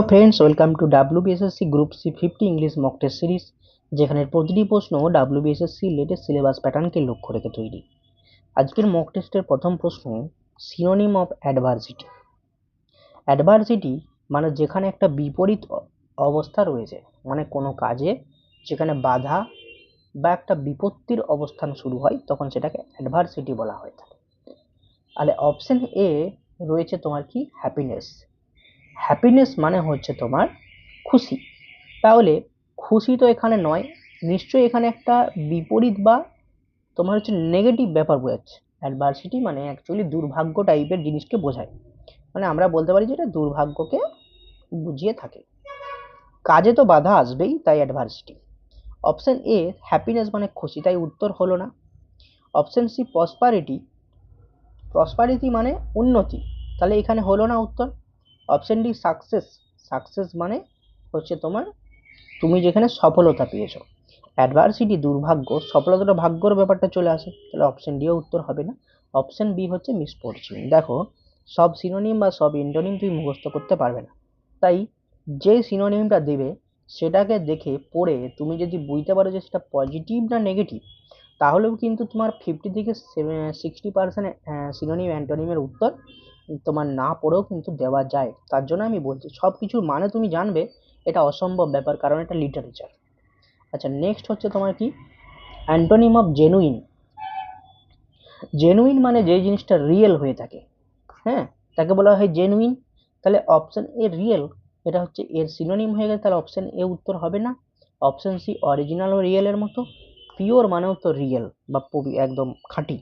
Hello friends, welcome to WBSSC group C 50 English mock test series, যেখানে প্রতিটি প্রশ্ন WBSSC latest syllabus প্যাটার্নকে লক্ষ্য রেখে তৈরি। আজকের মক টেস্টের প্রথম প্রশ্ন, সিনোনিম অফ অ্যাডভার্সিটি। অ্যাডভার্সিটি মানে যেখানে একটা বিপরীত অবস্থা রয়েছে, মানে কোনো কাজে যেখানে বাধা বা একটা বিপত্তির অবস্থান শুরু হয়, তখন সেটাকে অ্যাডভার্সিটি বলা হয়ে থাকে। তাহলে অপশন এ রয়েছে তোমার কি, হ্যাপিনেস। হ্যাপিনেস মানে হচ্ছে তোমার খুশি। তাহলে খুশি তো এখানে নয়, নিশ্চয়ই এখানে একটা বিপরীত বা তোমার হচ্ছে নেগেটিভ ব্যাপার বোঝাচ্ছে। অ্যাডভার্সিটি মানে অ্যাকচুয়ালি দুর্ভাগ্য টাইপের জিনিসকে বোঝায়, মানে আমরা বলতে পারি যে এটা দুর্ভাগ্যকে বুঝিয়ে থাকে। কাজে তো বাধা আসবেই, তাই অ্যাডভার্সিটি। অপশন এ হ্যাপিনেস মানে খুশি, তাই উত্তর হলো না। Option C prosperity. প্রসপারিটি মানে উন্নতি, তাহলে এখানে হলো না উত্তর। Option D success. সাকসেস মানে হচ্ছে তোমার তুমি যেখানে সফলতা পেয়েছো। অ্যাডভার্সিটি দুর্ভাগ্য, সফলতাটা ভাগ্যর ব্যাপারটা চলে আসে, তাহলে অপশন ডিও উত্তর হবে না। অপশন বি হচ্ছে মিসফরচুন। দেখো, সব সিনোনিম বা সব ইন্টোনিম তুমি মুখস্থ করতে পারবে না, তাই যে সিনোনিমটা দেবে সেটাকে দেখে পড়ে তুমি যদি বুঝতে পারো যে সেটা পজিটিভ না নেগেটিভ, তাহলেও কিন্তু তোমার 50 থেকে 60% সিনোনিম অ্যান্টোনিমের উত্তর তোমার না পড়েও কিন্তু দেওয়া যায়। তার জন্য আমি বলছি সব কিছুর মানে তুমি জানবে এটা অসম্ভব ব্যাপার, কারণ এটা লিটারেচার। আচ্ছা, নেক্সট হচ্ছে তোমার কি, অ্যান্টোনিম অফ জেনুইন। জেনুইন মানে যে জিনিসটা রিয়েল হয়ে থাকে, হ্যাঁ, তাকে বলা হয় জেনুইন। তাহলে অপশন এ রিয়েল, এটা হচ্ছে এর সিনোনিম হয়ে গেছে, তাহলে অপশন এ উত্তর হবে না। অপশন সি অরিজিনাল ও রিয়েলের মতো। পিওর মানেও তো রিয়েল বা একদম খাঁটি,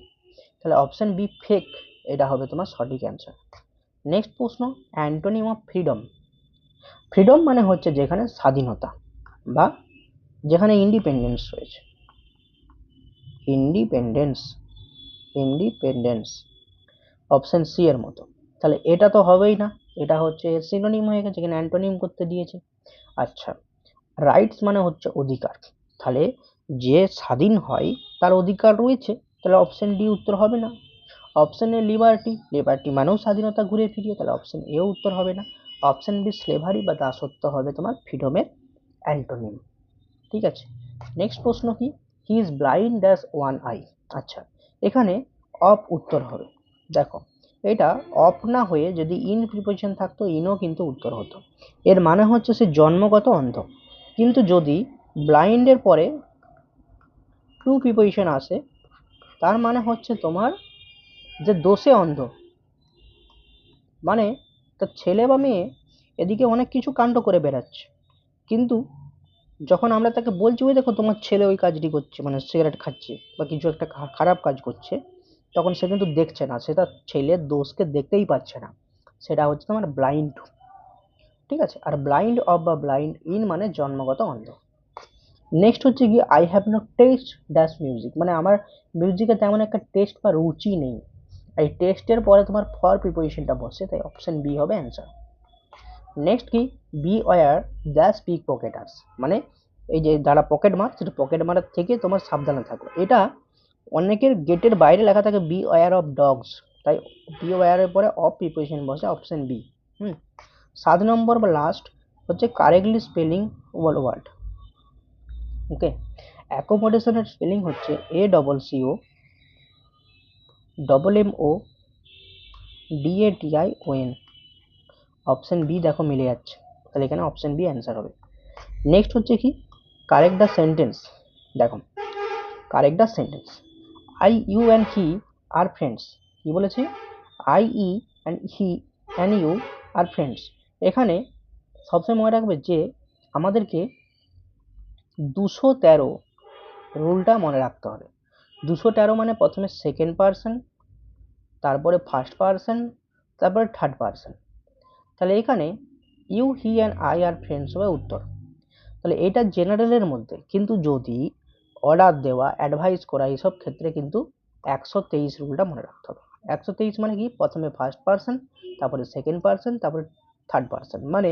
তাহলে অপশন বি ফেক, এটা হবে তোমার সঠিক অ্যান্সার। নেক্সট প্রশ্ন, অ্যান্টোনিম অফ ফ্রিডম। ফ্রিডম মানে হচ্ছে যেখানে স্বাধীনতা বা যেখানে ইন্ডিপেন্ডেন্স রয়েছে। ইন্ডিপেন্ডেন্স, ইন্ডিপেন্ডেন্স অপশন সি এর মতো, তাহলে এটা তো হবেই না, এটা হচ্ছে সিনোনিম হয়ে গেছে, এখানে অ্যান্টোনিম করতে দিয়েছে। আচ্ছা, রাইটস মানে হচ্ছে অধিকার, তাহলে যে স্বাধীন হয় তার অধিকার রয়েছে, তাহলে অপশন ডি উত্তর হবে না। অপশন এ লিবার্টি, লিবার্টি মানেও স্বাধীনতা ঘুরে ফিরিয়ে, তাহলে অপশন এ উত্তর হবে না। অপশন বি স্লেভারি বা দাসত্ব হবে তোমার ফ্রিডমের অ্যান্টোনিম। ঠিক আছে, নেক্সট প্রশ্ন কি, he is blind dash one I. আচ্ছা, এখানে অফ উত্তর হবে। দেখো, এটা অফ না হয়ে যদি ইন প্রিপোজিশন থাকতো, ইনও কিন্তু উত্তর হতো। এর মানে হচ্ছে সে জন্মগত অন্ধ, কিন্তু যদি ব্লাইন্ডের পরে টু প্রিপোজিশন আসে, তার মানে হচ্ছে তোমার যে দোষে অন্ধ, মানে তার ছেলে বা মেয়ে এদিকে অনেক কিছু কাণ্ড করে বেড়াচ্ছে, কিন্তু যখন আমরা তাকে বলছি ওই দেখো তোমার ছেলে ওই কাজটি করছে, মানে সিগারেট খাচ্ছে বা কিছু একটা খারাপ কাজ করছে, তখন সে কিন্তু দেখছে না, সে তার ছেলের দোষকে দেখতেই পাচ্ছে না, সেটা হচ্ছে তোমার ব্লাইন্ড। ঠিক আছে, আর ব্লাইন্ড অফ বা ব্লাইন্ড ইন মানে জন্মগত অন্ধ। নেক্সট হচ্ছে কি, I have no taste dash music, মানে আমার মিউজিকে তেমন একটা টেস্ট বা রুচি নেই। এই টেস্টের পরে তোমার ফর প্রিপোজিশনটা বসে, তাই অপশন বি হবে অ্যান্সার। নেক্সট কি, B war the peak pocketers, মানে এই যে যারা পকেট মার, সেটা পকেট মারার থেকে তোমার সাবধানে থাকো। এটা অনেকের গেটের বাইরে লেখা থাকে বি ওয়ার অফ ডগস, তাই বি ওয়ারের পরে অফ প্রিপোজিশন বসে, অপশন বি। 7 নম্বর বা লাস্ট হচ্ছে কারেক্টলি স্পেলিং ওয়ার্ড। ওকে, অ্যাকোমোডেশনের স্পেলিং হচ্ছে A double C O double M O D A T I O N. Option B দেখো মিলে যাচ্ছে, তাহলে এখানে অপশন বি অ্যান্সার হবে। নেক্সট হচ্ছে কি, কারেক্ট দ্য সেন্টেন্স। দেখো, correct the sentence, I you and he are friends. কি বলেছি, আই ই and he and you are friends. এখানে সবসময় মনে রাখবে যে আমাদেরকে 213 রুলটা মনে রাখতে হবে। 213 মানে প্রথমে সেকেন্ড পার্সন, তারপরে ফার্স্ট পার্সন, তারপরে থার্ড পার্সন। তাহলে এখানে you he and I are friends হবে উত্তর। তাহলে এটা জেনারেলের মধ্যে, কিন্তু যদি অর্ডার দেওয়া, অ্যাডভাইস করা, এইসব ক্ষেত্রে কিন্তু 123 রুলটা মনে রাখতে হবে। 123 মানে কি, প্রথমে ফার্স্ট পার্সন, তারপরে সেকেন্ড পার্সন, তারপরে থার্ড পার্সন। মানে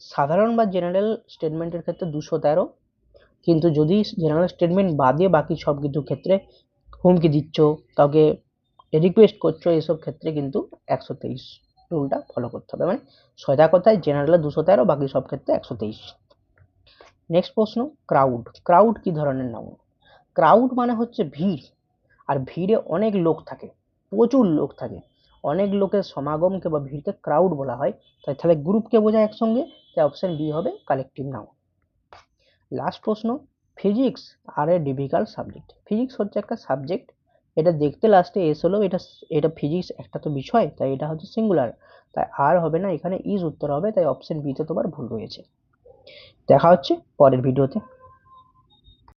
সাধারণ বা জেনারেল স্টেটমেন্টের ক্ষেত্রে 213, কিন্তু যদি জেনারেল স্টেটমেন্ট বাদে বাকি সব কিছু ক্ষেত্রে হুমকি দিচ্ছ, কাউকে রিকোয়েস্ট করছো, এইসব ক্ষেত্রে কিন্তু 123। রুলটা ফলো করতে হবে, মানে 6টা কথায় জেনারেলে 213, বাকি সব ক্ষেত্রে 123। নেক্সট প্রশ্ন, ক্রাউড। ক্রাউড কি ধরনের নাউন? ক্রাউড মানে হচ্ছে ভিড়, আর ভিড়ে অনেক লোক থাকে, প্রচুর লোক থাকে, অনেক লোকের সমাগমকে বা ভিড়কে ক্রাউড বলা হয়। তাহলে গ্রুপকে বোঝায় একসঙ্গে, তাই অপশন বি হবে কালেকটিভ নাউন। লাস্ট প্রশ্ন, physics are a difficult subject. Physics হচ্ছে একটা সাবজেক্ট, এটা দেখতে লাস্টে এস হলো, এটা ফিজিক্স একটা তো বিষয়, তাই এটা হচ্ছে সিঙ্গুলার, তাই আর হবে না, এখানে ইজ উত্তর হবে, তাই অপশন বিতে তোমার ভুল রয়েছে। দেখা হচ্ছে পরের ভিডিওতে।